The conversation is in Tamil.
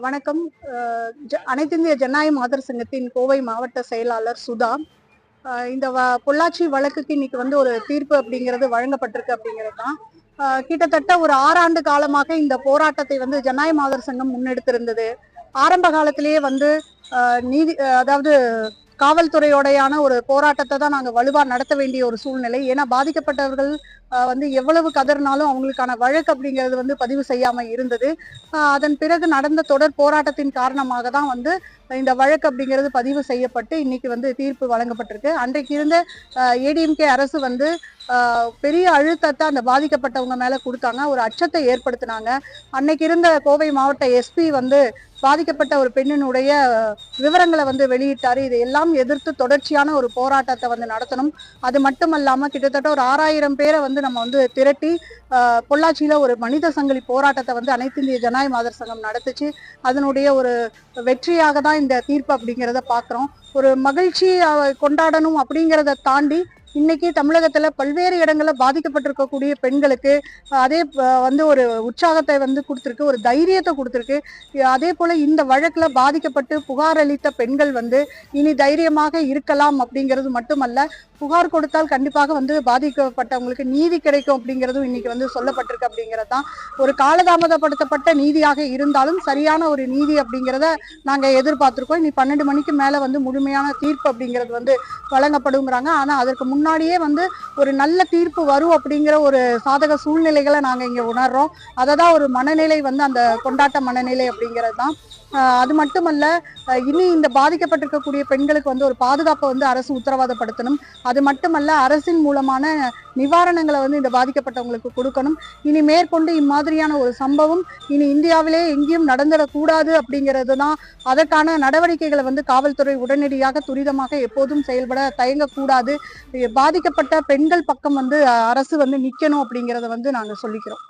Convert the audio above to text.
வணக்கம். அனைத்திந்திய ஜனநாயக மாதர் சங்கத்தின் கோவை மாவட்ட செயலாளர் சுதா. இந்த பொள்ளாச்சி வழக்குக்கு இன்னைக்கு வந்து ஒரு தீர்ப்பு அப்படிங்கிறது வழங்கப்பட்டிருக்கு அப்படிங்கிறது தான். கிட்டத்தட்ட ஒரு 6 ஆண்டு காலமாக இந்த போராட்டத்தை வந்து ஜனநாயக மாதர் சங்கம் முன்னெடுத்திருந்தது. ஆரம்ப காலத்திலேயே வந்து நீதி அதாவது காவல்துறையோடையான ஒரு போராட்டத்தை தான் நாங்க வலுவா நடத்த வேண்டிய ஒரு சூழ்நிலை. ஏன்னா பாதிக்கப்பட்டவர்கள் வந்து எவ்வளவு கதறினாலும் அவங்களுக்கான வழக்கு அப்படிங்கிறது வந்து பதிவு செய்யாம இருந்தது. அதன் பிறகு நடந்த தொடர் போராட்டத்தின் காரணமாக தான் வந்து இந்த வழக்கு அப்படிங்கிறது பதிவு செய்யப்பட்டு இன்னைக்கு வந்து தீர்ப்பு வழங்கப்பட்டிருக்கு. அன்றைக்கு இருந்த ஏடிஎம்கே அரசு வந்து பெரிய அழுத்தத்தை அந்த பாதிக்கப்பட்டவங்க மேல கொடுத்தாங்க, ஒரு அச்சத்தை ஏற்படுத்தினாங்க. அன்னைக்கு இருந்த கோவை மாவட்ட எஸ்பி வந்து பாதிக்கப்பட்ட ஒரு பெண்ணினுடைய விவரங்களை வந்து வெளியிட்டாரு. இதையெல்லாம் எதிர்த்து தொடர்ச்சியான ஒரு போராட்டத்தை வந்து நடத்தணும். அது மட்டுமல்லாம கிட்டத்தட்ட ஒரு 6000 பேரை வந்து நம்ம வந்து திரட்டி பொள்ளாச்சியில ஒரு மனித சங்கிலி போராட்டத்தை வந்து அனைத்து இந்திய ஜனநாயக மாதர் சங்கம் நடத்துச்சு. அதனுடைய ஒரு வெற்றியாக தான் இந்த தீர்ப்பு அப்படிங்கிறத பாக்குறோம். ஒரு மகிழ்ச்சி கொண்டாடணும் அப்படிங்கிறத தாண்டி இன்னைக்கு தமிழகத்துல பல்வேறு இடங்கள்ல பாதிக்கப்பட்டிருக்கக்கூடிய பெண்களுக்கு அதே வந்து ஒரு உற்சாகத்தை வந்து கொடுத்துருக்கு, ஒரு தைரியத்தை கொடுத்துருக்கு. அதே போல இந்த வழக்குல பாதிக்கப்பட்டு புகார் அளித்த பெண்கள் வந்து இனி தைரியமாக இருக்கலாம் அப்படிங்கிறது மட்டுமல்ல, புகார் கொடுத்தால் கண்டிப்பாக வந்து பாதிக்கப்பட்டவங்களுக்கு நீதி கிடைக்கும் அப்படிங்கிறதும் இன்னைக்கு வந்து சொல்லப்பட்டிருக்கு. அப்படிங்கிறது தான் ஒரு காலதாமதப்படுத்தப்பட்ட நீதியாக இருந்தாலும் சரியான ஒரு நீதி அப்படிங்கிறத நாங்க எதிர்பார்த்திருக்கோம். இனி 12 மணிக்கு மேல வந்து முழுமையான தீர்ப்பு அப்படிங்கிறது வந்து வழங்கப்படுங்கிறாங்க. ஆனா அதற்கு முன்னாடியே வந்து ஒரு நல்ல தீர்ப்பு வரும் அப்படிங்கிற ஒரு சாதக சூழ்நிலைகளை நாங்க இங்க உணர்றோம். அததான் ஒரு மனநிலை வந்து அந்த கொண்டாட்ட மனநிலை அப்படிங்கிறது தான். அது மட்டுமல்ல, இனி இந்த பாதிக்கப்பட்டிருக்கக்கூடிய பெண்களுக்கு வந்து ஒரு பாதுகாப்பை வந்து அரசு உத்தரவாதப்படுத்தணும். அது மட்டுமல்ல, அரசின் மூலமான நிவாரணங்களை வந்து இந்த பாதிக்கப்பட்டவங்களுக்கு கொடுக்கணும். இனி மேற்கொண்டு இம்மாதிரியான ஒரு சம்பவம் இனி இந்தியாவிலே எங்கேயும் நடந்துடக்கூடாது அப்படிங்கிறது தான். அதற்கான நடவடிக்கைகளை வந்து காவல்துறை உடனடியாக துரிதமாக எப்போதும் செயல்பட தயங்கக்கூடாது. பாதிக்கப்பட்ட பெண்கள் பக்கம் வந்து அரசு வந்து நிக்கணும் அப்படிங்கிறத வந்து நாங்க சொல்லிக்கிறோம்.